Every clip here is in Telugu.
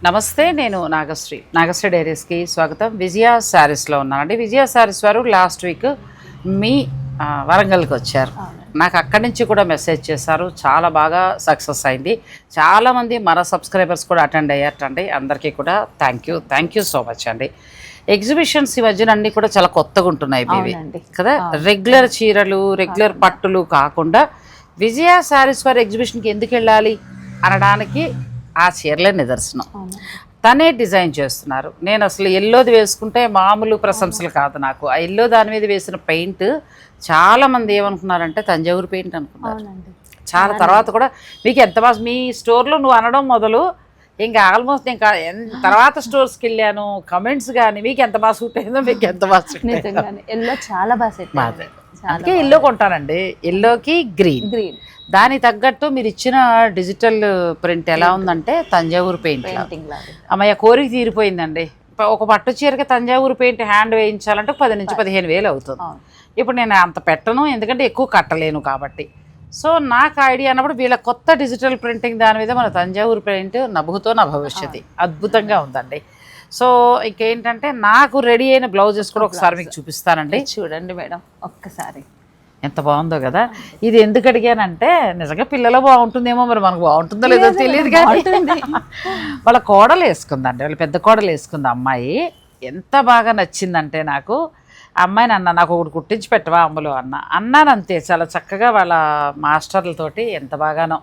నమస్తే, నేను నాగశ్రీ డైరీస్కి స్వాగతం. విజయ శారీస్లో ఉన్నానండి. విజయ శారీస్ వారు లాస్ట్ వీక్ మీ వరంగల్కి వచ్చారు. నాకు అక్కడి నుంచి కూడా మెసేజ్ చేశారు. చాలా బాగా సక్సెస్ అయింది. చాలామంది మన సబ్స్క్రైబర్స్ కూడా అటెండ్ అయ్యారండి. అందరికీ కూడా థ్యాంక్ యూ సో మచ్ అండి. ఎగ్జిబిషన్స్ ఈ మధ్యన అన్నీ కూడా చాలా కొత్తగా ఉంటున్నాయి ఇవి కదా. రెగ్యులర్ చీరలు, రెగ్యులర్ పట్టులు కాకుండా విజయ శారీస్ వారి ఎగ్జిబిషన్కి ఎందుకు వెళ్ళాలి అనడానికి ఆ చీరలే నిదర్శనం. తనే డిజైన్ చేస్తున్నారు. నేను అసలు ఎల్లోది వేసుకుంటే మామూలు ప్రశంసలు కాదు నాకు. ఆ ఎల్లో దాని మీద వేసిన పెయింట్ చాలామంది ఏమనుకున్నారంటే తంజావూరు పెయింట్ అనుకున్నారు. చాలా తర్వాత కూడా మీకు ఎంత బాగా మీ స్టోర్లో నువ్వు అనడం మొదలు ఇంకా ఆల్మోస్ట్ ఇంకా తర్వాత స్టోర్స్కి వెళ్ళాను, కమెంట్స్ కానీ మీకు ఎంత బాగా సూట్ అయిందో, మీకు ఎంత బాగా సూట్ అయిందో. ఎల్లో చాలా బాగా, అందుకే ఎల్లో కొంటానండి. ఎల్లోకి గ్రీన్ దానికి తగ్గట్టు మీరు ఇచ్చిన డిజిటల్ ప్రింట్ ఎలా ఉందంటే తంజావూరు పెయింట్. అమ్మయ్య కోరిక తీరిపోయిందండి. ఒక పట్టు చీరకి తంజావూరు పెయింట్ హ్యాండ్ వేయించాలంటే 10,000 నుంచి 15,000 అవుతుంది. ఇప్పుడు నేను అంత పెట్టను, ఎందుకంటే ఎక్కువ కట్టలేను కాబట్టి. సో నాకు ఐడియా అన్నప్పుడు వీళ్ళ కొత్త డిజిటల్ ప్రింటింగ్ దాని మీద మన తంజావూరు పెయింట్ నభూతో నా భవిష్యత్తు అద్భుతంగా ఉందండి. సో ఇంకేంటంటే నాకు రెడీ అయిన బ్లౌజెస్ కూడా ఒకసారి మీకు చూపిస్తానండి. చూడండి మేడం, ఒక్కసారి ఎంత బాగుందో కదా. ఇది ఎందుకు అడిగానంటే నిజంగా పిల్లలు బాగుంటుందేమో, మరి మనకు బాగుంటుందో లేదో తెలియదు కానీ వాళ్ళ కోడలు వేసుకుందండి. వాళ్ళ పెద్ద కోడలు వేసుకుంది అమ్మాయి. ఎంత బాగా నచ్చిందంటే నాకు అమ్మాయిని నాకు ఒకటి కుట్టించి పెట్టవా అమ్మలో అన్నాను అంతే. చాలా చక్కగా వాళ్ళ మాస్టర్లతోటి ఎంత బాగానో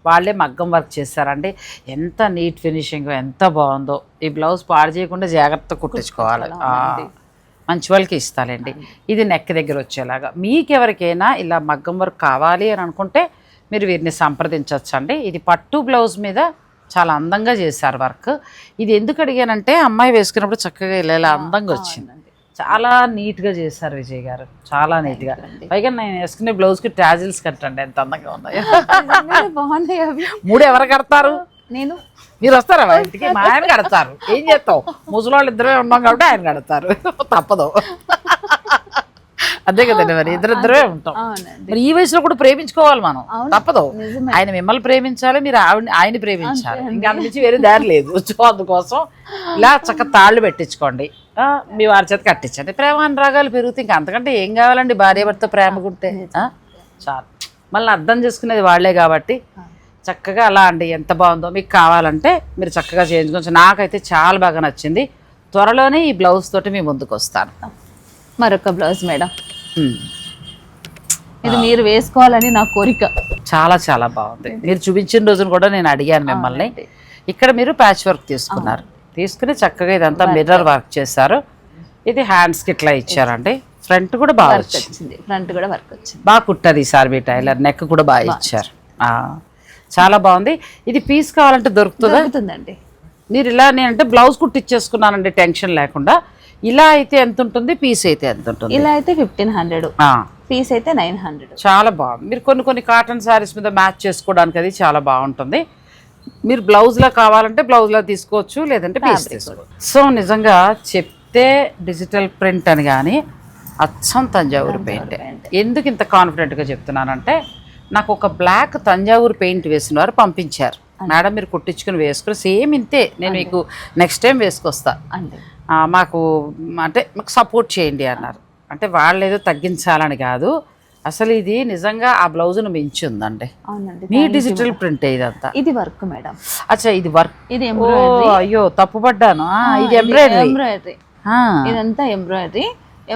వాళ్ళే మగ్గం వర్క్ చేశారండి. ఎంత నీట్ ఫినిషింగ్, ఎంత బాగుందో. ఈ బ్లౌజ్ పాడు చేయకుండా జాగ్రత్తగా కుట్టించుకోవాలి. మంచి వాళ్ళకి ఇస్తానండి. ఇది నెక్ దగ్గర వచ్చేలాగా. మీకెవరికైనా ఇలా మగ్గం వర్క్ కావాలి అని అనుకుంటే మీరు వీరిని సంప్రదించవచ్చు అండి. ఇది పట్టు బ్లౌజ్ మీద చాలా అందంగా చేశారు వర్క్. ఇది ఎందుకు అడిగానంటే అమ్మాయి వేసుకున్నప్పుడు చక్కగా ఇలా అందంగా వచ్చింది. చాలా నీట్గా చేశారు విజయ్ గారు, చాలా నీట్గా. పైగా నేను వేసుకునే బ్లౌజ్కి ట్యాజిల్స్ కట్టండి, ఎంత అందంగా ఉన్నాయో. బాగున్నాయి. 3 ఎవరు కడతారు? నేను. మీరు వస్తారా ఇంటికి? మా ఆయన కడతారు. ఏం చేస్తావు, ముసలాళ్ళు ఇద్దరే ఉన్నాం కాబట్టి ఆయన కడతారు, తప్పదు. అదే కదండి, మరి ఇద్దరిద్దరే ఉంటాం. మరి ఈ వయసులో కూడా ప్రేమించుకోవాలి మనం, తప్పదు. ఆయన మిమ్మల్ని ప్రేమించాలి, మీరు ఆయన ప్రేమించాలి. ఇంకా అందించి వేరే దారి లేదు. సో అందుకోసం ఇలా చక్క తాళ్ళు పెట్టించుకోండి, మీ వారి చేత కట్టించండి. ప్రేమానురాగాలు పెరుగుతాయి. ఇంకా అంతకంటే ఏం కావాలండి? భార్య భర్త ప్రేమకుంటే చాలు. మళ్ళీ అర్థం చేసుకునేది వాళ్లే కాబట్టి చక్కగా అలా అండి. ఎంత బాగుందో. మీకు కావాలంటే మీరు చక్కగా చేయించుకోవచ్చు. నాకైతే చాలా బాగా నచ్చింది. త్వరలోనే ఈ బ్లౌజ్ తోటి మీ ముందుకు వస్తాను. మరొక బ్లౌజ్ మేడం, ఇది మీరు వేసుకోవాలని నా కోరిక. చాలా చాలా బాగుంది. మీరు చూపించిన రోజున కూడా నేను అడిగాను మిమ్మల్ని. ఇక్కడ మీరు ప్యాచ్ వర్క్ తీసుకుని చక్కగా ఇదంతా మిర్రర్ వర్క్ చేశారు. ఇది హ్యాండ్స్కి ఇట్లా ఇచ్చారండి. ఫ్రంట్ కూడా బాగా వచ్చింది. ఫ్రంట్ కూడా వర్క్ వచ్చింది. బాగా కుట్టారు ఈసారి మీ టైలర్. నెక్ కూడా బాగా ఇచ్చారు. చాలా బాగుంది. ఇది పీస్ కావాలంటే దొరుకుతుందండి. మీరు ఇలా నేనంటే బ్లౌజ్ కుట్టిచ్చేసుకున్నానండి టెన్షన్ లేకుండా. ఇలా అయితే ఎంత ఉంటుంది, పీస్ అయితే ఎంత ఉంటుంది? ఇలా అయితే 1500, పీస్ అయితే 900. చాలా బాగుంది. మీరు కొన్ని కాటన్ శారీస్ మీద మ్యాచ్ చేసుకోవడానికి అది చాలా బాగుంటుంది. మీరు బ్లౌజ్లా కావాలంటే బ్లౌజ్లా తీసుకోవచ్చు, లేదంటే పీస్ తీసుకోవచ్చు. సో నిజంగా చెప్తే డిజిటల్ ప్రింట్ అని కానీ అచ్చం తంజావూరు పెయింట్. ఎందుకు ఇంత కాన్ఫిడెంట్గా చెప్తున్నానంటే నాకు ఒక బ్లాక్ తంజావూరు పెయింట్ వేసిన వారు పంపించారు. మేడం మీరు కుట్టించుకుని వేసుకుని సేమ్ ఇంతే, నేను మీకు నెక్స్ట్ టైం వేసుకొస్తా, మాకు సపోర్ట్ చేయండి అన్నారు. అంటే వాళ్ళు ఏదో తగ్గించాలని కాదు, అసలు ఇది నిజంగా ఆ బ్లౌజ్ను మించి ఉందండి. మీ డిజిటల్ ప్రింట్ ఇదంతా. ఇది వర్క్ మేడం. అచ్చా, ఇది వర్క్. ఇది అయ్యో తప్పుపడ్డాను. ఇది ఎంబ్రాయిడరీ. ఇదంతా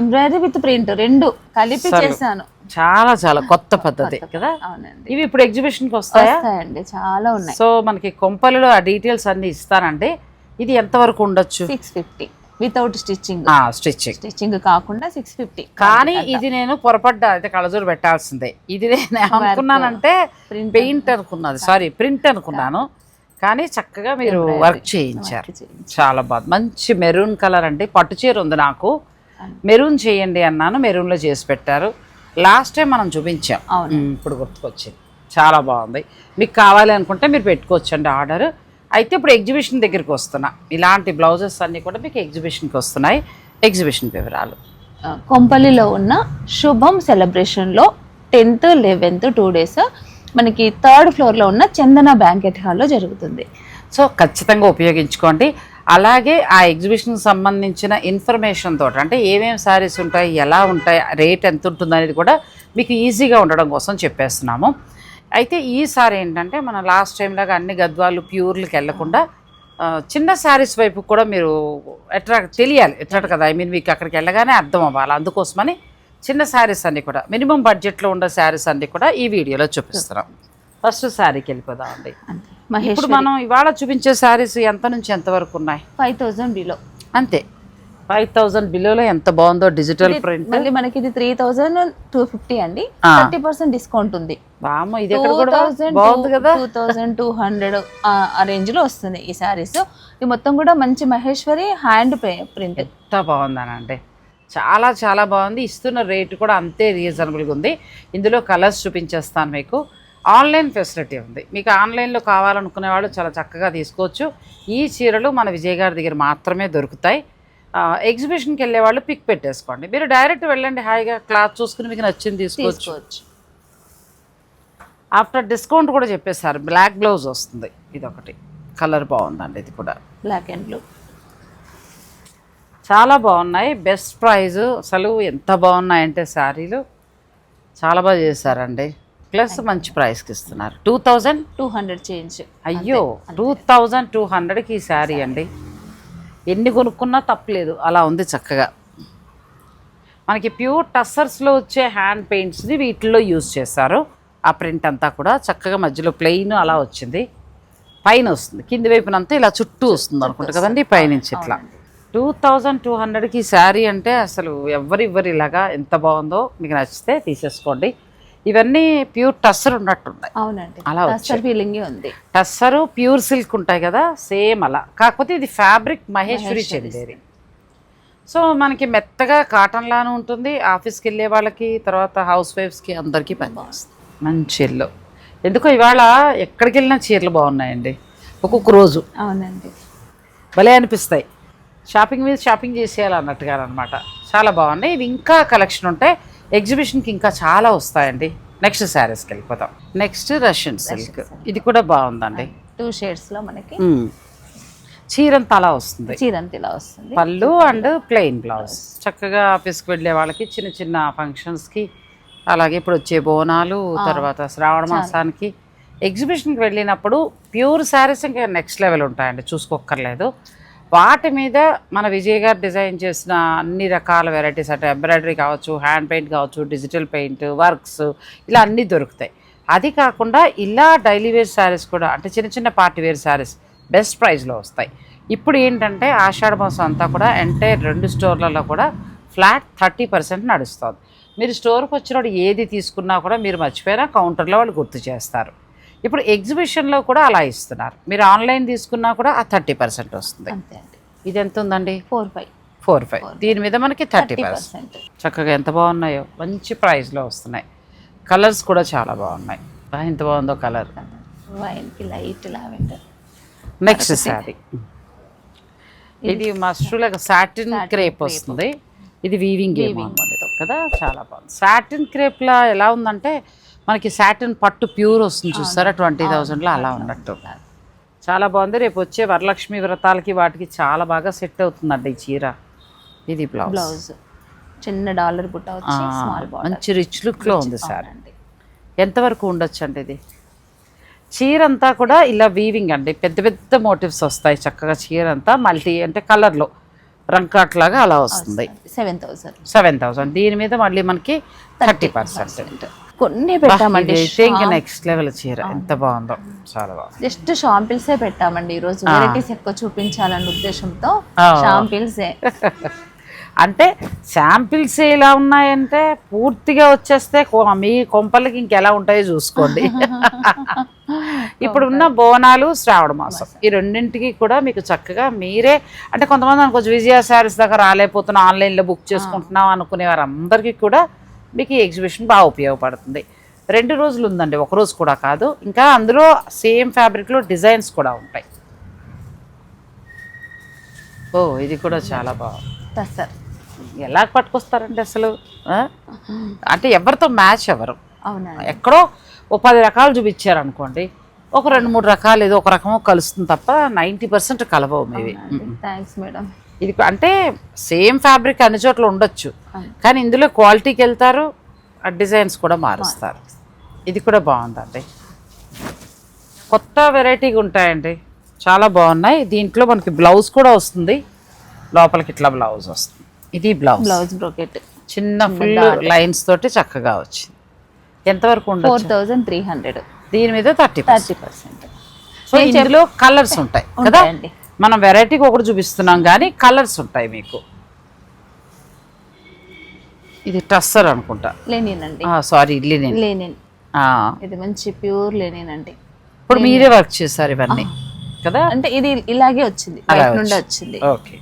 ఎంబ్రాయిడరీ విత్ ప్రింట్ రెండు కలిపి చేశాను. చాలా చాలా కొత్త పద్ధతి కదా. ఇవి ఇప్పుడు ఎగ్జిబిషన్ కి వస్తాయండి, చాలా ఉన్నాయి. సో మనకి కొంపలలో ఆ డీటెయిల్స్ అన్ని ఇస్తానండి. ఇది ఎంత వరకు ఉండొచ్చు? 650 వితౌట్ స్టిచ్చింగ్ కాకుండా 650. కానీ ఇది నేను పొరపడ్డా, అయితే కళ్ళజోడు పెట్టాల్సిందే. ఇది నేను అనుకున్నానంటే పెయింట్ అనుకున్నది, సారీ ప్రింట్ అనుకున్నాను. కానీ చక్కగా మీరు వర్క్ చేయించారు, చాలా బాగుంది. మంచి మెరూన్ కలర్ అండి. పట్టు చీర ఉంది నాకు, మెరూన్ చేయండి అన్నాను, మెరూన్లో చేసి పెట్టారు. లాస్ట్ టైం మనం చూపించాం, ఇప్పుడు గుర్తుకొచ్చింది. చాలా బాగుంది. మీకు కావాలి అనుకుంటే మీరు పెట్టుకోవచ్చు అండి ఆర్డర్. అయితే ఇప్పుడు ఎగ్జిబిషన్ దగ్గరికి వస్తున్నా. ఇలాంటి బ్లౌజెస్ అన్నీ కూడా మీకు ఎగ్జిబిషన్కి వస్తున్నాయి. ఎగ్జిబిషన్ వివరాలు. కొంపల్లిలో ఉన్న శుభం సెలబ్రేషన్లో 10th, 11th 2 days మనకి 3rd floorలో ఉన్న చందన బ్యాంకెట్ హాల్లో జరుగుతుంది. సో ఖచ్చితంగా ఉపయోగించుకోండి. అలాగే ఆ ఎగ్జిబిషన్కి సంబంధించిన ఇన్ఫర్మేషన్ తోటి అంటే ఏమేమి శారీస్ ఉంటాయి, ఎలా ఉంటాయి, రేట్ ఎంత ఉంటుంది అనేది కూడా మీకు ఈజీగా ఉండడం కోసం చెప్పేస్తున్నాము. అయితే ఈసారి ఏంటంటే మన లాస్ట్ టైం లాగా అన్ని గద్వాలు ప్యూర్లకి వెళ్లకుండా చిన్న శారీస్ వైపు కూడా మీరు తెలియాలి ఎట్లా కదా, మీకు అక్కడికి వెళ్ళగానే అర్థం అవ్వాలి. అందుకోసమని చిన్న శారీస్ అన్నీ కూడా మినిమం బడ్జెట్లో ఉండే శారీస్ అన్నీ కూడా ఈ వీడియోలో చూపిస్తున్నాం. ఫస్ట్ శారీకి వెళ్ళిపోదామండి. ఇప్పుడు మనం ఇవాళ చూపించే శారీస్ ఎంత నుంచి ఎంత వరకు ఉన్నాయి? 5000 బిలో. అంతే, 5000 బిలోలో ఎంత బాగుందో డిజిటల్ ప్రింట్. మళ్ళీ మనకి ఇది 3250 అండి. 30% డిస్కౌంట్ ఉంది. బామ్మ ఇది ఎక్కడ కూడా బాగుంది కదా. 2200 ఆ రేంజ్ లో వస్తుంది ఈ శారీస్. ఇది మొత్తం కూడా మంచి మహేశ్వరి హ్యాండ్ ప్రింట్. ఎంత బాగుందనండి, చాలా చాలా బాగుంది. ఇస్తున్న రేటు కూడా అంతే రీజనబుల్గా ఉంది. ఇందులో కలర్స్ చూపించేస్తాను మీకు. ఆన్లైన్ ఫెసిలిటీ ఉంది. మీకు ఆన్లైన్లో కావాలనుకునే వాళ్ళు చాలా చక్కగా తీసుకోవచ్చు. ఈ చీరలు మన విజయ్ గారి దగ్గర మాత్రమే దొరుకుతాయి. ఎగ్జిబిషన్కి వెళ్ళే వాళ్ళు పిక్ పెట్టేసుకోండి. మీరు డైరెక్ట్ వెళ్ళండి, హాయిగా క్లాత్ చూసుకుని మీకు నచ్చింది తీసుకోవచ్చు. ఆఫ్టర్ డిస్కౌంట్ కూడా చెప్పేశారు. బ్లాక్ బ్లౌజ్ వస్తుంది. ఇది ఒకటి కలర్ బాగుందండి. ఇది కూడా బ్లాక్ అండ్ బ్లూ చాలా బాగున్నాయి. Best prize. అసలు ఎంత బాగున్నాయంటే శారీలు చాలా బాగా చేశారండి. ప్లస్ మంచి ప్రైస్కి ఇస్తున్నారు. 2200 చేంజ్. అయ్యో 2200కి ఈ శారీ అండి. ఎన్ని కొనుక్కున్నా తప్పలేదు, అలా ఉంది చక్కగా. మనకి ప్యూర్ టస్సర్స్లో వచ్చే హ్యాండ్ పెయింట్స్ని వీటిల్లో యూజ్ చేశారు. ఆ ప్రింట్ అంతా కూడా చక్కగా మధ్యలో ప్లెయిన్ అలా వచ్చింది. పైన వస్తుంది, కింది వైపునంతా ఇలా చుట్టూ వస్తుంది అనుకుంటా కదండి, పైనుంచి ఇట్లా. 2200కి శారీ అంటే అసలు ఎవరివ్వరు ఇలాగా. ఎంత బాగుందో, మీకు నచ్చితే తీసేసుకోండి. ఇవన్నీ ప్యూర్ టస్సర్ ఉన్నట్టున్నాయి. అవునండి, అలా టస్సర్ ఫీలింగ్ ఉంది. టస్సరు ప్యూర్ సిల్క్ ఉంటాయి కదా, సేమ్ అలా. కాకపోతే ఇది ఫ్యాబ్రిక్ మహేశ్వరి చందేరి. సో మనకి మెత్తగా కాటన్ లాను ఉంటుంది. ఆఫీస్కి వెళ్ళే వాళ్ళకి, తర్వాత హౌస్ వైఫ్స్కి అందరికీ పనిచేస్తుంది. మంచి ఎల్లో. ఎందుకో ఇవాళ ఎక్కడికి వెళ్ళినా చీరలు బాగున్నాయండి ఒక్కొక్క రోజు. అవునండి, భలే అనిపిస్తాయి. షాపింగ్ మీద షాపింగ్ చేసేయాలన్నట్టుగా అనమాట. చాలా బాగున్నాయి. ఇవి ఇంకా కలెక్షన్ ఉంటాయి. ఎగ్జిబిషన్కి ఇంకా చాలా వస్తాయండి. నెక్స్ట్ శారీస్కి వెళ్ళిపోతాం. Next Russian silk. ఇది కూడా బాగుందండి. 2 షేడ్స్ లో మనకి చీరంత అలా వస్తుంది. చీరంత ఇలా వస్తుంది. పళ్ళు అండ్ ప్లెయిన్ బ్లౌజ్. చక్కగా ఆఫీస్కి వెళ్ళే వాళ్ళకి, చిన్న చిన్న ఫంక్షన్స్కి, అలాగే ఇప్పుడు వచ్చే బోనాలు, తర్వాత శ్రావణ మాసానికి ఎగ్జిబిషన్కి వెళ్ళినప్పుడు ప్యూర్ శారీస్ ఇంకా నెక్స్ట్ లెవెల్ ఉంటాయండి, చూసుకోక్కర్లేదు. వాటి మీద మన విజయ్ గారు డిజైన్ చేసిన అన్ని రకాల వెరైటీస్, అంటే ఎంబ్రాయిడరీ కావచ్చు, హ్యాండ్ పెయింట్ కావచ్చు, డిజిటల్ పెయింట్, వర్క్స్, ఇలా అన్నీ దొరుకుతాయి. అది కాకుండా ఇలా డైలీ వేర్ శారీస్ కూడా, అంటే చిన్న చిన్న పార్టీ వేర్ శారీస్ బెస్ట్ ప్రైస్లో వస్తాయి. ఇప్పుడు ఏంటంటే ఆషాఢ మాసం అంతా కూడా ఎంటైర్ 2 స్టోర్లలో కూడా ఫ్లాట్ 30% నడుస్తుంది. మీరు స్టోర్కి వచ్చినప్పుడు ఏది తీసుకున్నా కూడా మీరు మర్చిపోయినా కౌంటర్లో వాళ్ళు గుర్తు చేస్తారు. ఇప్పుడు ఎగ్జిబిషన్లో కూడా అలా ఇస్తున్నారు. మీరు ఆన్లైన్ తీసుకున్నా కూడా ఆ 30% వస్తుంది. ఇది ఎంత ఉందండి? 45. దీని మీద మనకి 30%. చక్కగా ఎంత బాగున్నాయో, మంచి ప్రైస్లో వస్తున్నాయి. కలర్స్ కూడా చాలా బాగున్నాయి. ఎంత బాగుందో colour. Light lavender. Next sari. ఇది మస్ట్రులాగా సాటిన్ క్రేప్ వస్తుంది. ఇది వీవింగ్ కదా, చాలా బాగుంది. సాటిన్ క్రేప్లా ఎలా ఉందంటే మనకి సాటిన్ పట్టు ప్యూర్ వస్తుంది చూస్తారా, 20,000లో అలా ఉన్నట్టు. చాలా బాగుంది. రేపు వచ్చే వరలక్ష్మి వ్రతాలకి వాటికి చాలా బాగా సెట్ అవుతుందండి ఈ చీర. ఇది బ్లౌజ్. చిన్న డాలర్ బుట్ట వచ్చి స్మాల్ బార్డర్. మంచి రిచ్ లుక్లో ఉంది సార్. ఎంతవరకు ఉండొచ్చు అంటే ఇది చీర అంతా కూడా ఇలా వీవింగ్ అండి, పెద్ద పెద్ద మోటివ్స్ వస్తాయి చక్కగా. చీర అంతా మల్టీ అంటే కలర్లో రంకాట్ లాగా అలా వస్తుంది. 7,000. దీని మీద మళ్ళీ మనకి 30%. కొన్ని పెట్టామండి. ఇంకా నెక్స్ట్ లెవెల్ చీర ఎంత బాగుందో, చాలా బాగుంది. జస్ట్ షాంపిల్సే పెట్టామండి ఈ రోజు. వెరైటీస్ ఎక్కువ చూపించాలన్న ఉద్దేశంతో షాంపిల్సే. అంటే శాంపిల్స్ ఎలా ఉన్నాయంటే పూర్తిగా వచ్చేస్తే మీ కొంపలకి ఇంకెలా ఉంటాయో చూసుకోండి. ఇప్పుడున్న బోనాలు, శ్రావణ మాసం, ఈ రెండింటికి కూడా మీకు చక్కగా మీరే, అంటే కొంతమంది అనుకోవచ్చు విజయ శారీస్ దాకా రాలేకపోతున్నా, ఆన్లైన్లో బుక్ చేసుకుంటున్నాం అనుకునే వారందరికీ కూడా మీకు ఈ ఎగ్జిబిషన్ బాగా ఉపయోగపడుతుంది. 2 రోజులు ఉందండి, 1 రోజు కూడా కాదు. ఇంకా అందులో సేమ్ ఫ్యాబ్రిక్లో డిజైన్స్ కూడా ఉంటాయి. ఓ ఇది కూడా చాలా బాగుంది. సార్ ఎలా పట్టుకొస్తారండి అసలు, అంటే ఎవరితో మ్యాచ్ ఎవరు. అవునా, ఎక్కడో 10 రకాలు చూపించారు అనుకోండి, ఒక 2-3 రకాలు ఏదో ఒక రకము కలుస్తుంది తప్ప 90% కలవవు మేవి. Thanks madam. ఇది అంటే సేమ్ ఫ్యాబ్రిక్ అన్ని చోట్ల ఉండొచ్చు, కానీ ఇందులో క్వాలిటీకి వెళ్తారు, డిజైన్స్ కూడా మారుస్తారు. ఇది కూడా బాగుందండి, కొత్త వెరైటీగా ఉంటాయండి, చాలా బాగున్నాయి. దీంట్లో మనకి బ్లౌజ్ కూడా వస్తుంది, లోపలికి ఇట్లా బ్లౌజ్ వస్తుంది. ఇది బ్లౌజ్ బ్రోకెట్ చిన్న ఫుల్ లైన్స్ తోటి చక్కగా వచ్చింది. ఎంతవరకు ఉండదు? 4300. దీని మీద 30%. సో నేను ఇందులో కలర్స్ ఉంటాయి కదా, ఉంటాయండి. మనం వెరైటీకి ఒకటి చూపిస్తున్నాం కానీ కలర్స్ ఉంటాయి మీకు. ఇది టస్సర్ అనుకుంటా, లెనిన్ అండి. Sorry linen. లెనిన్ ఇది మంచి ప్యూర్ లెనిన్ అండి. ఇప్పుడు మీరే వర్క్ చేశారు ఇవన్నీ కదా? అంటే ఇది ఇలాగే వచ్చింది, బయట నుండి వచ్చింది. ఓకే,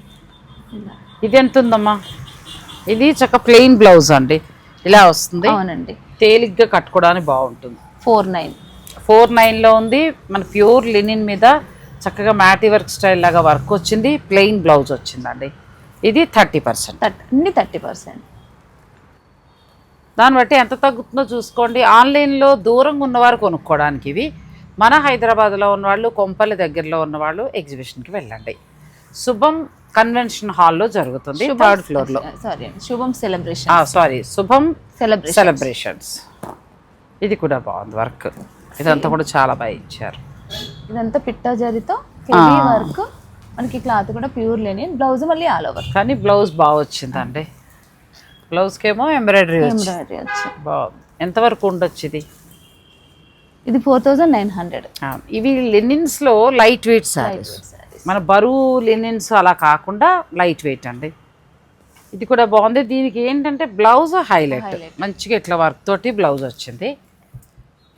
ఇది ఎంత ఉందమ్మా? ఇది చక్క ప్లెయిన్ బ్లౌజ్ అండి, ఇలా వస్తుంది. అవునండి, తేలిగ్గా కట్టుకోవడానికి బాగుంటుంది. 49 ఉంది. మన ప్యూర్ లినిన్ మీద చక్కగా మ్యాటీ వర్క్ స్టైల్ లాగా వర్క్ వచ్చింది, ప్లెయిన్ బ్లౌజ్ వచ్చిందండి. ఇది 30%. అన్ని 30%. దాన్ని బట్టి ఎంత తగ్గుతుందో చూసుకోండి. ఆన్లైన్లో దూరంగా ఉన్నవారు కొనుక్కోవడానికి ఇవి. మన హైదరాబాద్లో ఉన్నవాళ్ళు, కొంపల్లి దగ్గరలో ఉన్నవాళ్ళు ఎగ్జిబిషన్కి వెళ్ళండి. శుభం కన్వెన్షన్ హాల్లో జరుగుతుంది, 3rd ఫ్లోర్లో. శుభం సెలబ్రేషన్, సారీ శుభం సెలబ్రేషన్స్. ఇది కూడా బాగుంది వర్క్, ఇదంతా కూడా చాలా బాగా ఇచ్చారు. ఇదంతా పిట్టా జరీతో హెవీ వర్క్, మనకి క్లాత్ కూడా ప్యూర్ లెనిన్, బ్లౌజ్ మళ్ళీ ఆల్ ఓవర్. కానీ బ్లౌజ్ బాగా వచ్చిందండి, బ్లౌజ్కి ఏమో ఎంబ్రాయిడరీ వచ్చి బాగుంది. ఎంతవరకు ఉండొచ్చు ఇది? ఇది 4900. ఇవి లినిన్స్లో లైట్ వెయిట్ సారీస్, మన బరువు లినిన్స్ అలా కాకుండా లైట్ వెయిట్ అండి. ఇది కూడా బాగుంది. దీనికి ఏంటంటే బ్లౌజ్ హైలైట్, మంచిగా ఇట్లా వర్క్ తోటి బ్లౌజ్ వచ్చింది.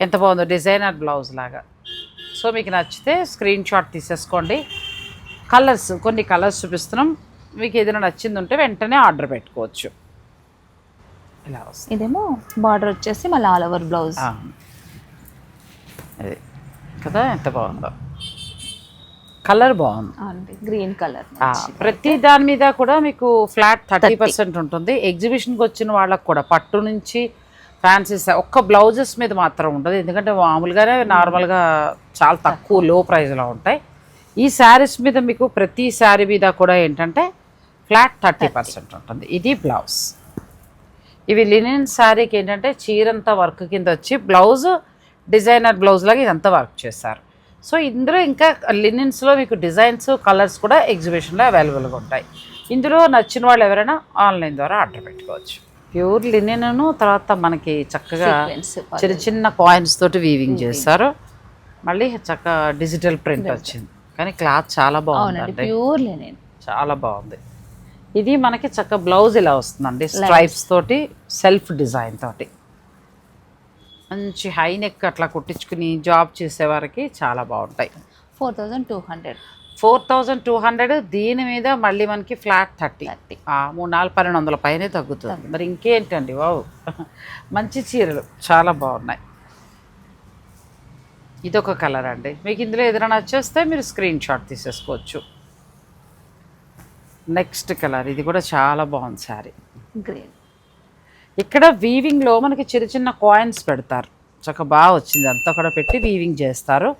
ఎంత బాగుందో, డిజైనర్ బ్లౌజ్ లాగా. సో మీకు నచ్చితే స్క్రీన్ షాట్ తీసేసుకోండి. కలర్స్, కొన్ని కలర్స్ చూపిస్తున్నాం, మీకు ఏదైనా నచ్చింది ఉంటే వెంటనే ఆర్డర్ పెట్టుకోవచ్చు. ఇలా వస్తుంది. ఇదేమో బార్డర్ వచ్చేసి మళ్ళీ ఆల్ ఓవర్ బ్లౌజ్. అది కదా, ఎంత బాగుందో, కలర్ బాగుంది, గ్రీన్ కలర్. ప్రతి దాని మీద కూడా మీకు ఫ్లాట్ 30% ఉంటుంది. ఎగ్జిబిషన్కి వచ్చిన వాళ్ళకు కూడా పట్టు నుంచి ఫ్యాన్సీ ఒక్క బ్లౌజెస్ మీద మాత్రం ఉండదు, ఎందుకంటే మామూలుగానే నార్మల్గా చాలా తక్కువ లో ప్రైస్లో ఉంటాయి. ఈ శారీస్ మీద మీకు ప్రతి శారీ మీద కూడా ఏంటంటే ఫ్లాట్ 30% ఉంటుంది. ఇది బ్లౌజ్. ఇవి లినిన్ శారీకి ఏంటంటే చీరంతా వర్క్ కింద వచ్చి బ్లౌజ్ డిజైనర్ బ్లౌజ్ లాగా ఇదంతా వర్క్ చేస్తారు. సో ఇందులో ఇంకా లినిన్స్లో మీకు డిజైన్స్, కలర్స్ కూడా ఎగ్జిబిషన్లో అవైలబుల్గా ఉంటాయి. ఇందులో నచ్చిన వాళ్ళు ఎవరైనా ఆన్లైన్ ద్వారా ఆర్డర్ పెట్టుకోవచ్చు. ప్యూర్ లినిన్, తర్వాత మనకి చక్కగా చిన్న చిన్న కాయిన్స్ తోటి వీవింగ్ చేస్తారు, మళ్ళీ చక్కగా డిజిటల్ ప్రింట్ వచ్చింది. కానీ క్లాత్ చాలా బాగుంది, ప్యూర్ లినిన్ చాలా బాగుంది. ఇది మనకి చక్క బ్లౌజ్ ఇలా వస్తుందండి, స్ట్రైప్స్ తోటి, సెల్ఫ్ డిజైన్ తోటి, మంచి హై నెక్ అట్లా కుట్టించుకుని జాబ్ చేసేవారికి చాలా బాగుంటాయి. 4200. దీని మీద మళ్ళీ మనకి ఫ్లాట్ 30. 3,400 పైనే తగ్గుతుంది. మరి ఇంకేంటండి, వావ్ మంచి చీరలు చాలా బాగున్నాయి. ఇదొక కలర్ అండి, మీకు ఇందులో ఏదైనా నచ్చేస్తే మీరు స్క్రీన్ షాట్ తీసేసుకోవచ్చు. నెక్స్ట్ కలర్, ఇది కూడా చాలా బాగుంది శారీ, గ్రీన్. ఇక్కడ వీవింగ్లో మనకి చిన్న చిన్న కాయిన్స్ పెడతారు, చక్కగా బాగా వచ్చింది, అంతా కూడా పెట్టి వీవింగ్ చేస్తారు.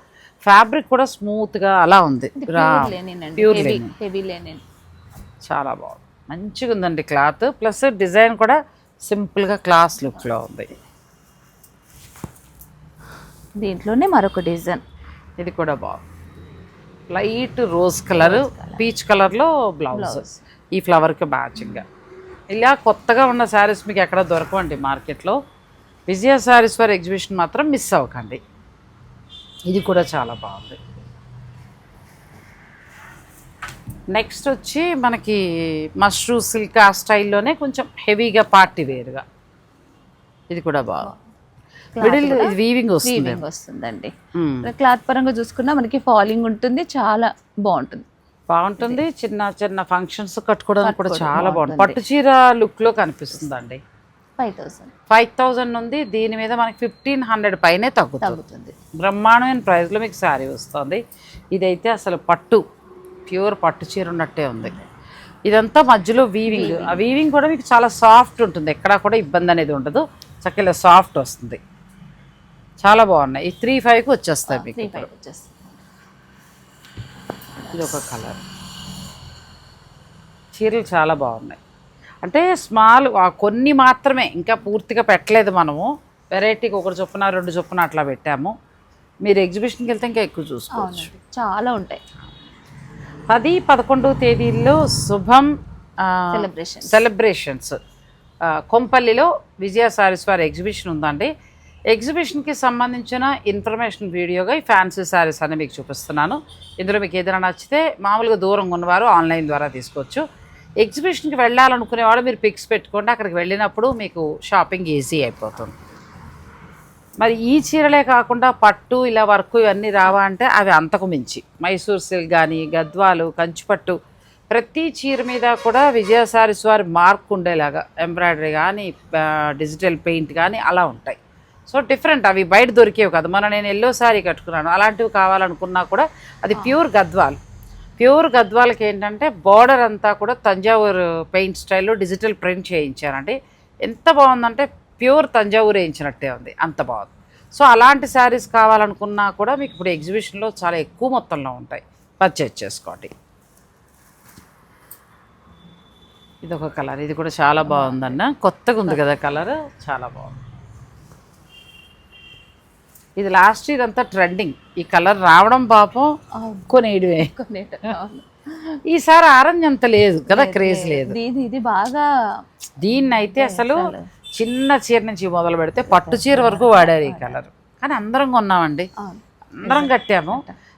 ఫ్యాబ్రిక్ కూడా స్మూత్గా అలా ఉంది, ప్యూర్ లెనిన్, చాలా బాగుంది, మంచిగా ఉందండి క్లాత్. ప్లస్ డిజైన్ కూడా సింపుల్గా క్లాస్ లుక్లో ఉంది. దీంట్లోనే మరొక డిజైన్, ఇది కూడా బాగుంది, లైట్ రోజ్ కలర్, పీచ్ కలర్లో బ్లౌజ్, ఈ ఫ్లవర్కి మ్యాచింగ్గా. ఇలా కొత్తగా ఉన్న శారీస్ మీకు ఎక్కడ దొరకవండి మార్కెట్లో. విజయ శారీస్ ఫర్ ఎగ్జిబిషన్ మాత్రం మిస్ అవ్వకండి. ఇది కూడా చాలా బాగుంది. నెక్స్ట్ వచ్చి మనకి మష్రూ సిల్క్ ఆ స్టైల్లోనే కొంచెం హెవీగా పార్టీ వేర్గా, ఇది కూడా బాగుంది. మిడిల్ వీవింగ్ వస్తుందండి. క్లాత్ పరంగా చూసుకున్నా మనకి ఫాలింగ్ ఉంటుంది, చాలా బాగుంటుంది. చిన్న చిన్న ఫంక్షన్స్ కట్టుకోవడానికి కూడా చాలా బాగుంటుంది. పట్టు చీర లుక్లో కనిపిస్తుందండి. 5000 ఉంది. దీని మీద మనకి 1500 పైనే తగ్గుతుంది. బ్రహ్మాండమైన ప్రైస్లో మీకు శారీ వస్తుంది. ఇదైతే అసలు పట్టు, ప్యూర్ పట్టు చీర ఉన్నట్టే ఉంది. ఇదంతా మధ్యలో వీవింగ్, ఆ వీవింగ్ కూడా మీకు చాలా సాఫ్ట్ ఉంటుంది, ఎక్కడా కూడా ఇబ్బంది అనేది ఉండదు, చక్కగా సాఫ్ట్ వస్తుంది. చాలా బాగున్నాయి. ఈ 3-5కి వచ్చేస్తాయి మీకు. 3-5 వచ్చేస్తుంది. ఇది ఒక కలర్. చీరలు చాలా బాగున్నాయి. అంటే స్మాల్ కొన్ని మాత్రమే, ఇంకా పూర్తిగా పెట్టలేదు మనము. వెరైటీకి ఒకటి చొప్పున 2 చొప్పున అట్లా పెట్టాము. మీరు ఎగ్జిబిషన్కి వెళ్తే ఇంకా ఎక్కువ చూసుకోవచ్చు. చాలా ఉంటాయి. 10-11 తేదీల్లో శుభం సెలబ్రేషన్స్ కొంపల్లిలో విజయ సారీస్ వారి ఎగ్జిబిషన్ ఉందండి. ఎగ్జిబిషన్కి సంబంధించిన ఇన్ఫర్మేషన్ వీడియోగా ఈ ఫ్యాన్సీ శారీస్ అని మీకు చూపిస్తున్నాను. ఇందులో మీకు ఏదైనా నచ్చితే మామూలుగా దూరంగా ఉన్నవారు ఆన్లైన్ ద్వారా తీసుకోవచ్చు. ఎగ్జిబిషన్కి వెళ్ళాలనుకునేవాడు మీరు పిక్స్ పెట్టుకోండి, అక్కడికి వెళ్ళినప్పుడు మీకు షాపింగ్ ఈజీ అయిపోతుంది. మరి ఈ చీరలే కాకుండా పట్టు ఇలా వర్క్ ఇవన్నీ రావా అంటే అవి అంతకు మించి మైసూర్ సిల్క్ కానీ, గద్వాలు, కంచిపట్టు, ప్రతి చీర మీద కూడా విజయ సారీస్ వారి మార్క్ ఉండేలాగా ఎంబ్రాయిడరీ కానీ, డిజిటల్ పెయింట్ కానీ అలా ఉంటాయి. సో డిఫరెంట్, అవి బయట దొరికేవి కాదు. నేను ఎల్లో శారీ కట్టుకున్నాను, అలాంటివి కావాలనుకున్నా కూడా అది ప్యూర్ గద్వాల్. ప్యూర్ గద్వాలకి ఏంటంటే బార్డర్ అంతా కూడా తంజావూరు పెయింట్ స్టైల్లో డిజిటల్ ప్రింట్ చేయించారండి. ఎంత బాగుందంటే ప్యూర్ తంజావూరు వేయించినట్టే ఉంది, అంత బాగుంది. సో అలాంటి శారీస్ కావాలనుకున్నా కూడా మీకు ఇప్పుడు ఎగ్జిబిషన్లో చాలా ఎక్కువ మొత్తంలో ఉంటాయి, పర్చేజ్ చేసుకోండి. ఇది ఒక కలర్, ఇది కూడా చాలా బాగుందన్న, కొత్తగా ఉంది కదా కలర్, చాలా బాగుంది. ఇది లాస్ట్ ఇయర్ అంతా ట్రెండింగ్, ఈ కలర్ రావడం పాపం కొనేయడమే. ఈసారి ఆరెంజ్ అంత లేదు కదా, క్రేజ్ లేదు. ఇది బాగా దీన్ని అయితే అసలు చిన్న చీర నుంచి మొదలు పెడితే పట్టు చీర వరకు వాడారు ఈ కలర్. కానీ అందరం కొన్నామండి, అందరం కట్టాము.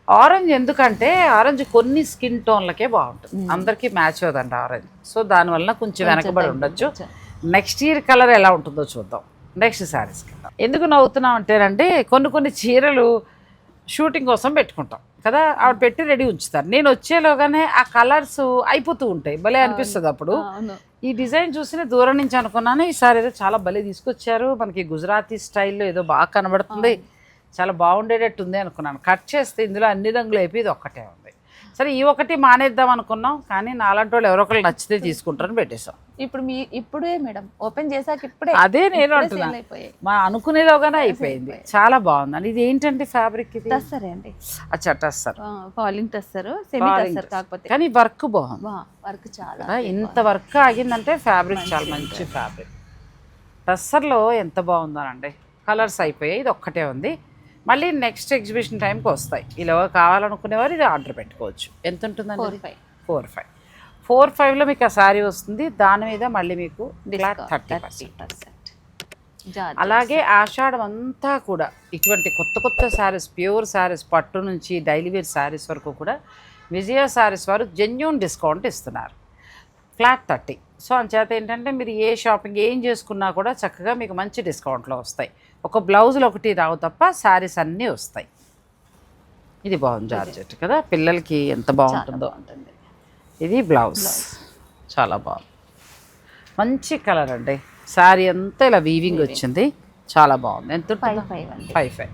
ఆరెంజ్ ఎందుకంటే ఆరెంజ్ కొన్ని స్కిన్ టోన్లకే బాగుంటుంది, అందరికీ మ్యాచ్ అవుతుంది ఆరెంజ్. సో దానివల్ల కొంచెం వెనకబడి ఉండొచ్చు. నెక్స్ట్ ఇయర్ కలర్ ఎలా ఉంటుందో చూద్దాం నెక్స్ట్ శారీస్ కింద. ఎందుకు నవ్వుతున్నాం అంటేనంటే కొన్ని చీరలు షూటింగ్ కోసం పెట్టుకుంటాం కదా, ఆవిడ పెట్టి రెడీ ఉంచుతారు. నేను వచ్చేలోగానే ఆ కలర్స్ అయిపోతూ ఉంటాయి, భలే అనిపిస్తుంది. అప్పుడు ఈ డిజైన్ చూసి దూరం నుంచి అనుకున్నాను, ఈసారి ఏదో చాలా భలే తీసుకొచ్చారు, మనకి గుజరాతీ స్టైల్లో ఏదో బాగా కనబడుతుంది, చాలా బాగుండేటట్టు ఉంది అనుకున్నాను. కట్ చేస్తే ఇందులో అన్ని రంగులు అయిపోయి ఇది ఒక్కటే ఉంది. సరే ఈ ఒకటి మానేద్దాం అనుకున్నాం, కానీ నాలాంటి వాళ్ళు ఎవరో ఒకళ్ళు నచ్చితే తీసుకుంటారని పెట్టేశాం. ఇప్పుడే మేడం ఓపెన్ చేశాక ఇప్పుడే అదే నేను అంటున్నాను, మా అనుకునేలోగానే అయిపోయింది. చాలా బాగుందండి. ఇది ఏంటంటే ఫ్యాబ్రిక్ ఇది టస్సరే అండి. అచ్చా టస్సర్, ఫాలింగ్ టస్సర్, సెమీ టస్సర్ కాకపోతే, కానీ వర్క్ బాగుంది. వర్క్ చాలా ఇంత వర్క్ ఆగిందంటే ఫ్యాబ్రిక్ చాలా మంచి ఫ్యాబ్రిక్. టస్సర్లో ఎంత బాగుందోనండి. కలర్స్ అయిపోయాయి, ఇది ఒక్కటే ఉంది. మళ్ళీ నెక్స్ట్ ఎగ్జిబిషన్ టైంకి వస్తాయి. ఇలా కావాలనుకునేవారు ఇది ఆర్డర్ పెట్టుకోవచ్చు. ఎంత ఉంటుందండి? 4-5. 4-5లో మీకు ఆ శారీ వస్తుంది, దాని మీద మళ్ళీ మీకు 30%. అలాగే ఆషాఢం అంతా కూడా ఇటువంటి కొత్త శారీస్, ప్యూర్ శారీస్, పట్టు నుంచి డైలీ వేర్ శారీస్ వరకు కూడా విజయ శారీస్ వారు జెన్యూన్ డిస్కౌంట్ ఇస్తున్నారు, ఫ్లాట్ 30. సో అంచేత ఏంటంటే మీరు ఏ షాపింగ్ ఏం చేసుకున్నా కూడా చక్కగా మీకు మంచి డిస్కౌంట్లో వస్తాయి. ఒక బ్లౌజులు ఒకటి రావు తప్ప శారీస్ అన్నీ వస్తాయి. ఇది బాగుంది జార్జెట్ కదా, పిల్లలకి ఎంత బాగుంటుందో. ఇది బ్లౌజ్ చాలా బాగుంది, మంచి కలర్ అండి. శారీ అంతా ఇలా వీవింగ్ వచ్చింది, చాలా బాగుంది. ఎంత? 5-5.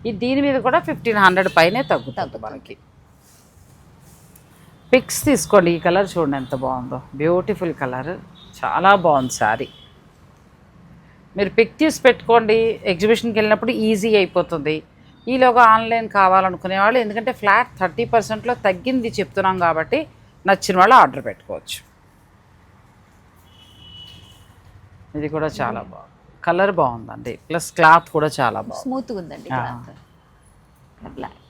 ఇది దీని మీద కూడా 1500 పైనే తగ్గుతుంది మనకి. పిక్స్ తీసుకోండి, ఈ కలర్ చూడండి ఎంత బాగుందో, బ్యూటిఫుల్ కలర్, చాలా బాగుంది శారీ. మీరు పిక్ తీసి పెట్టుకోండి, ఎగ్జిబిషన్కి వెళ్ళినప్పుడు ఈజీ అయిపోతుంది. ఈలోగా ఆన్లైన్ కావాలనుకునే వాళ్ళు, ఎందుకంటే ఫ్లాట్ 30%లో తగ్గింది చెప్తున్నాం కాబట్టి నచ్చిన వాళ్ళు ఆర్డర్ పెట్టుకోవచ్చు. ఇది కూడా చాలా బాగుంది, కలర్ బాగుందండి, ప్లస్ క్లాత్ కూడా చాలా బాగుంది, స్మూత్గా ఉందండి.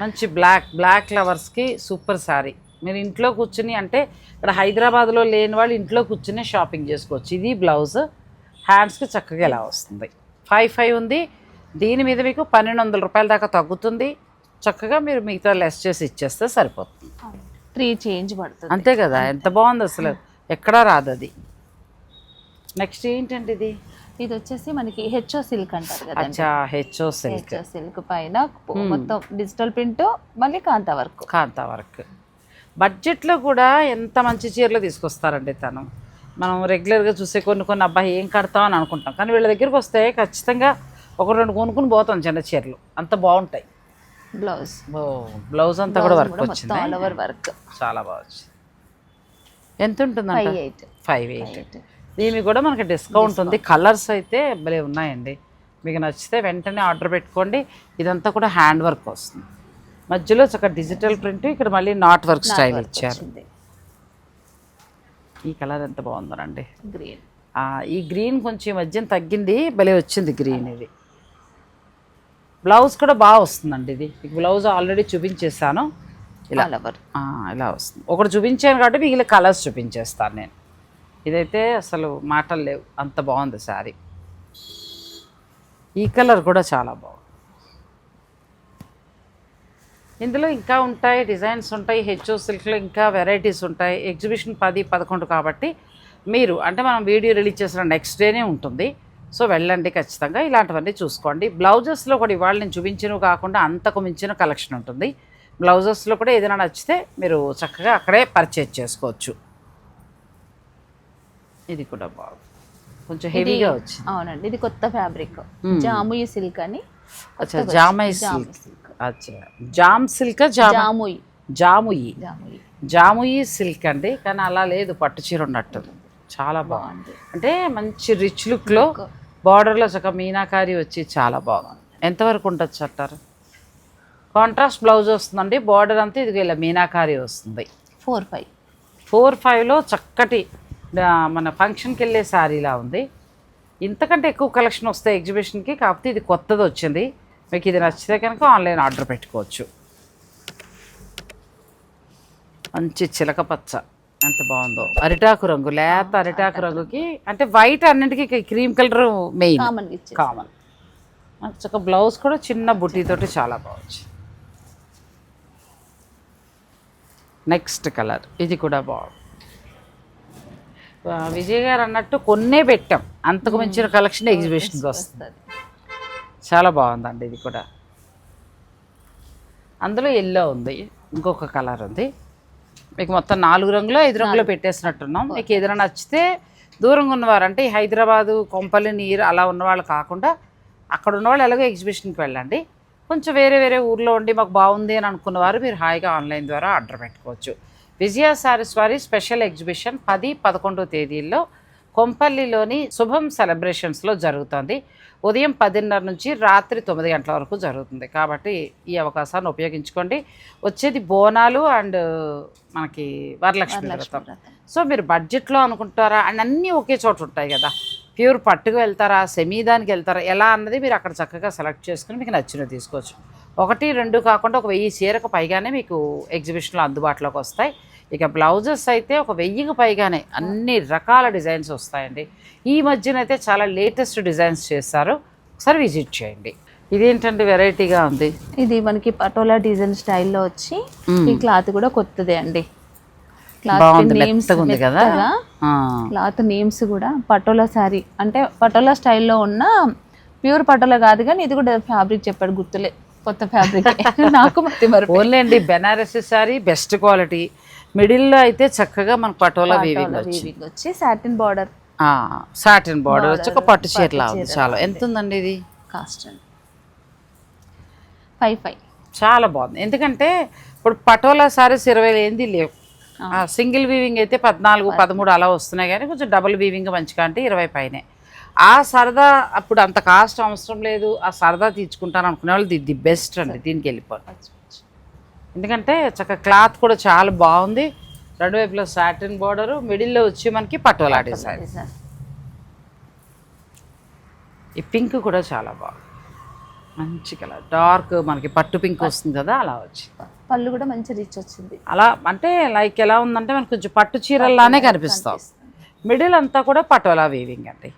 మంచి బ్లాక్ లవర్స్కి సూపర్ శారీ. మీరు ఇంట్లో కూర్చుని, అంటే ఇక్కడ హైదరాబాద్లో లేని వాళ్ళు ఇంట్లో కూర్చుని షాపింగ్ చేసుకోవచ్చు. ఇది బ్లౌజ్, హ్యాండ్స్కి చక్కగా ఇలా వస్తుంది. 5-5 ఉంది. దీని మీద మీకు 1200 రూపాయల దాకా తగ్గుతుంది. చక్కగా మీరు మిగతా లెస్ చేసి ఇచ్చేస్తే సరిపోతుంది. 3 చేంజ్ పడుతుంది, అంతే కదా. ఎంత బాగుంది అసలు, ఎక్కడా రాదు అది. నెక్స్ట్ ఏంటంటే ఇది వచ్చేసి మనకి హెచ్ఓ సిల్క్ అంటారు కదా. అచ్చా, హెచ్ఓ సిల్క్ పైన మొత్తం డిజిటల్ ప్రింట్, మళ్ళీ కాంతా వర్క్. బడ్జెట్లో కూడా ఎంత మంచి చీరలు తీసుకొస్తారండి తను. మనం రెగ్యులర్గా చూసే కొన్ని అబ్బాయి ఏం కడతామని అనుకుంటాం, కానీ వీళ్ళ దగ్గరికి వస్తే ఖచ్చితంగా 1-2 కొనుక్కుని పోతాం చిన్న చీరలు, అంత బాగుంటాయి. బ్లౌజ్ అంతా కూడా వర్క్ వచ్చింది, చాలా బాగా వచ్చింది. ఎంత ఉంటుందండి? 5-8. దీనికి కూడా మనకి డిస్కౌంట్ ఉంది. కలర్స్ అయితే భలే ఉన్నాయండి, మీకు నచ్చితే వెంటనే ఆర్డర్ పెట్టుకోండి. ఇదంతా కూడా హ్యాండ్ వర్క్ వస్తుంది, మధ్యలో చక్కగా డిజిటల్ ప్రింట్, ఇక్కడ మళ్ళీ నాట్ వర్క్ స్టైల్ ఇచ్చారు. ఈ కలర్ ఎంత బాగుందోనండి, గ్రీన్. ఈ గ్రీన్ కొంచెం ఈ మధ్యన తగ్గింది, భలే వచ్చింది గ్రీన్. ఇది బ్లౌజ్ కూడా బాగా వస్తుందండి. ఇది మీకు బ్లౌజ్ ఆల్రెడీ చూపించేస్తాను. ఇలా ఇలా వస్తుంది. ఒకటి చూపించాను కాబట్టి మిగిలిన కలర్స్ చూపించేస్తాను నేను. ఇదైతే అసలు మాటలు లేవు, అంత బాగుంది శారీ. ఈ కలర్ కూడా చాలా బాగుంది. ఇందులో ఇంకా ఉంటాయి, డిజైన్స్ ఉంటాయి, హెచ్ఓ సిల్క్లో ఇంకా వెరైటీస్ ఉంటాయి. ఎగ్జిబిషన్ 10-11 కాబట్టి మీరు అంటే మనం వీడియో రిలీజ్ చేసిన నెక్స్ట్ డేనే ఉంటుంది. సో వెళ్ళండి ఖచ్చితంగా, ఇలాంటివన్నీ చూసుకోండి. బ్లౌజెస్లో కూడా ఇవాళ నేను చూపించినవి కాకుండా అంతకు మించిన కలెక్షన్ ఉంటుంది. బ్లౌజెస్లో కూడా ఏదైనా నచ్చితే మీరు చక్కగా అక్కడే పర్చేజ్ చేసుకోవచ్చు. ఇది కూడా బాగుంది, కొంచెం హెవీగా వచ్చింది. అవునండి, ఇది కొత్త ఫ్యాబ్రిక్, జాముయి సిల్క్ అని. అచ్చా, జామై సిల్క్. అచ్చా, జామ్ సిల్క్, జాముయి జాముయి జాముయి జాముయి సిల్క్ అండి. కానీ అలా లేదు, పట్టు చీర ఉన్నట్టు చాలా బాగుంది. అంటే మంచి రిచ్ లుక్లో బార్డర్లో చక్కగా మీనాకారి వచ్చి చాలా బాగుంది. ఎంతవరకు ఉండొచ్చు అంటారు? కాంట్రాస్ట్ బ్లౌజ్ వస్తుందండి, బార్డర్ అంతా ఇది ఇలా మీనాకారి వస్తుంది. 4-5లో చక్కటి మన ఫంక్షన్కి వెళ్ళే శారీలా ఉంది. ఇంతకంటే ఎక్కువ కలెక్షన్ వస్తాయి ఎగ్జిబిషన్కి, కాకపోతే ఇది కొత్తది వచ్చింది. మీకు ఇది నచ్చితే కనుక ఆన్లైన్ ఆర్డర్ పెట్టుకోవచ్చు. మంచి చిలక పచ్చ ఎంత బాగుందో, అరిటాకు రంగు, లేత అరిటాకు రంగుకి. అంటే వైట్ అన్నింటికి క్రీమ్ కలర్ మెయిన్ కామన్. చక్క బ్లౌజ్ కూడా చిన్న బుట్టీతోటి చాలా బాగుంది. నెక్స్ట్ కలర్ ఇది కూడా బాగుంది. విజయ్ గారు అన్నట్టు కొన్నే పెట్టాం, అంతకు మించిన కలెక్షన్ ఎగ్జిబిషన్కి వస్తుంది. చాలా బాగుందండి ఇది కూడా. అందులో ఎల్లో ఉంది, ఇంకొక కలర్ ఉంది. మీకు మొత్తం 4 రంగులో 5 రంగులో పెట్టేసినట్టున్నాం. మీకు ఏదైనా నచ్చితే దూరంగా ఉన్నవారు, అంటే హైదరాబాదు, కొంపల్లి, నీరు అలా ఉన్నవాళ్ళు కాకుండా అక్కడ ఉన్నవాళ్ళు ఎలాగో ఎగ్జిబిషన్కి వెళ్ళండి. కొంచెం వేరే వేరే ఊర్లో ఉండి మాకు బాగుంది అని అనుకున్నవారు మీరు హాయిగా ఆన్లైన్ ద్వారా ఆర్డర్ పెట్టుకోవచ్చు. విజయ శారీస్ వారి స్పెషల్ ఎగ్జిబిషన్ 10-11 తేదీల్లో కొంపల్లిలోని శుభం సెలబ్రేషన్స్లో జరుగుతుంది. ఉదయం 10:30 నుంచి రాత్రి 9 గంటల వరకు జరుగుతుంది. కాబట్టి ఈ అవకాశాన్ని ఉపయోగించుకోండి. వచ్చేది బోనాలు అండ్ మనకి వరలక్ష్మి వ్రతం. సో మీరు బడ్జెట్లో అనుకుంటారా అండ్ అన్నీ ఒకే చోట ఉంటాయి కదా, ప్యూర్ పట్టుకు వెళ్తారా, సెమీ దానికి వెళ్తారా, ఎలా అన్నది మీరు అక్కడ చక్కగా సెలెక్ట్ చేసుకుని మీకు నచ్చినవి తీసుకోవచ్చు. 1-2 కాకుండా ఒక 1000 చీరకు పైగానే మీకు ఎగ్జిబిషన్లో అందుబాటులోకి వస్తాయి. ఇక బ్లౌజెస్ అయితే ఒక 1000కి పైగానే అన్ని రకాల డిజైన్స్ వస్తాయండి. ఈ మధ్యన అయితే చాలా లేటెస్ట్ డిజైన్స్ చేస్తారు, ఒకసారి విజిట్ చేయండి. ఇదేంటండి వెరైటీగా ఉంది, ఇది మనకి పటోలా డిజైన్ స్టైల్లో వచ్చి ఈ క్లాత్ కూడా కొత్తదే అండి. క్లాత్ నేమ్స్ కూడా పటోలా శారీ అంటే పటోలా స్టైల్లో ఉన్న ప్యూర్ పటోలా కాదు, కానీ ఇది కూడా ఫ్యాబ్రిక్ చెప్పాడు గుర్తులే, కొత్త ఫ్యాబ్రిక్ నాకు ఓన్లేండి. బెనారసీ శారీ బెస్ట్ క్వాలిటీ, మిడిల్లో అయితే చక్కగా మనకు పటోలా వీవింగ్ వచ్చి సాటిన్ బార్డర్ వచ్చి ఒక పట్టు చీరలా ఉంది. చాలా ఎంత ఉందండి ఇది కాస్ట్? 5-5 చాలా బాగుంది. ఎందుకంటే ఇప్పుడు పటోలా సారీస్ 20,000 లేవు. సింగిల్ వీవింగ్ అయితే 14-13 అలా వస్తున్నాయి, కానీ కొంచెం డబుల్ వీవింగ్ మంచిగా అంటే 20 పైనే. ఆ సరదా అప్పుడు అంత కాస్ట్ అవసరం లేదు, ఆ సరదా తీర్చుకుంటాను అనుకునే వాళ్ళు ది బెస్ట్ అండి, దీనికి వెళ్ళిపోతారు. ఎందుకంటే చక్కగా క్లాత్ కూడా చాలా బాగుంది, 2 వైపులో సాటిన్ బార్డరు, మిడిల్లో వచ్చి మనకి పటోలా డిజైన్. ఈ పింక్ కూడా చాలా బాగుంది, మంచి కలర్, డార్క్ మనకి పట్టు పింక్ వస్తుంది కదా, అలా వచ్చి పళ్ళు కూడా మంచి రిచ్ వచ్చింది. అలా అంటే లైక్ ఎలా ఉందంటే మనకు కొంచెం పట్టు చీరల్లానే కనిపిస్తాం. మిడిల్ అంతా కూడా పటోలా వీవింగ్ అండి.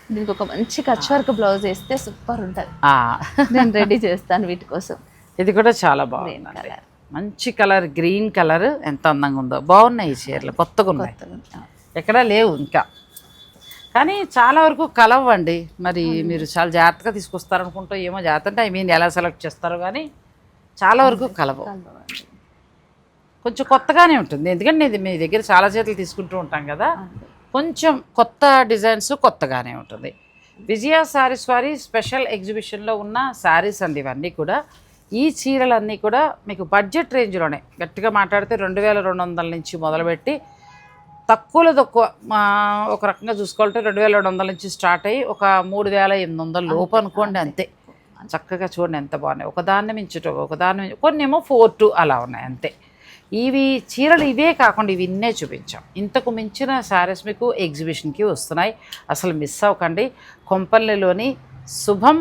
దీనికి ఒక మంచి కచ్ వర్క్ బ్లౌజ్ వేస్తే సూపర్ ఉంటుంది, నేను రెడీ చేస్తాను వీటి కోసం. ఇది కూడా చాలా బాగుంది, మంచి కలర్, గ్రీన్ కలర్ ఎంత అందంగా ఉందో. బాగున్నాయి ఈ చీరలు, కొత్తగా ఉన్నాయి, ఎక్కడా లేవు ఇంకా. కానీ చాలా వరకు కలవండి, మరి మీరు చాలా జాగ్రత్తగా తీసుకొస్తారనుకుంటా, ఏమో జాగ్రత్త అంటే ఎలా సెలెక్ట్ చేస్తారో, కానీ చాలా వరకు కలవు. కొంచెం కొత్తగానే ఉంటుంది, ఎందుకంటే ఇది మీ దగ్గర చాలా చీరలు తీసుకుంటూ ఉంటాం కదా, కొంచెం కొత్త డిజైన్స్ కొత్తగానే ఉంటుంది. విజయ శారీస్ వారి స్పెషల్ ఎగ్జిబిషన్లో ఉన్న శారీస్ అండి ఇవన్నీ కూడా. ఈ చీరలన్నీ కూడా మీకు బడ్జెట్ రేంజ్లోనే, గట్టిగా మాట్లాడితే 2200 నుంచి మొదలుపెట్టి తక్కువ ఒక రకంగా చూసుకోవాలంటే 2,200 నుంచి స్టార్ట్ అయ్యి ఒక 3,800 లోపు అనుకోండి అంతే. చక్కగా చూడండి ఎంత బాగున్నాయి, ఒకదాన్ని మించి కొన్ని ఏమో 4-2 అలా ఉన్నాయి అంతే. ఇవి చీరలు ఇవే కాకుండా ఇవి ఇన్నే చూపించాం. ఇంతకు మించిన శారీస్ మీకు ఎగ్జిబిషన్కి వస్తున్నాయి, అసలు మిస్ అవ్వకండి. కొంపల్లిలోని శుభం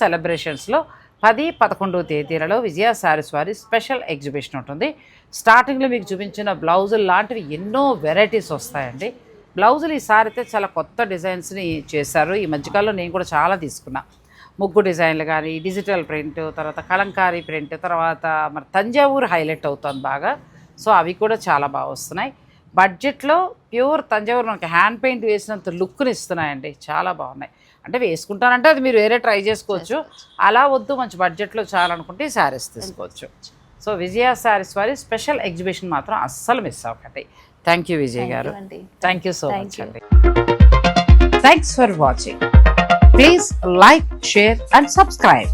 సెలబ్రేషన్స్లో 10-11 తేదీలలో విజయ శారీస్ వారి స్పెషల్ ఎగ్జిబిషన్ ఉంటుంది. స్టార్టింగ్లో మీకు చూపించిన బ్లౌజులు లాంటివి ఎన్నో వెరైటీస్ వస్తాయండి. బ్లౌజులు ఈసారి అయితే చాలా కొత్త డిజైన్స్ని చేశారు. ఈ మధ్యకాలంలో నేను కూడా చాలా తీసుకున్నా. ముగ్గు డిజైన్లు కానీ, డిజిటల్ ప్రింట్, తర్వాత కలంకారీ ప్రింట్, తర్వాత మరి తంజావూరు హైలైట్ అవుతుంది బాగా. సో అవి కూడా చాలా బాగా వస్తున్నాయి. బడ్జెట్లో ప్యూర్ తంజావూరు మనకి హ్యాండ్ పెయింట్ వేసినంత లుక్ని ఇస్తున్నాయండి, చాలా బాగున్నాయి. అంటే వేసుకుంటానంటే అది మీరు వేరే ట్రై చేసుకోవచ్చు, అలా వద్దు మంచి బడ్జెట్లో చాలనుకుంటే ఈ శారీస్ తీసుకోవచ్చు. సో విజయ శారీస్ వారి స్పెషల్ ఎగ్జిబిషన్ మాత్రం అస్సలు మిస్ అవ్వకండి. థ్యాంక్ యూ విజయ్ గారు, థ్యాంక్ యూ సో మచ్ అండి. Thanks for watching. Please like, share and subscribe.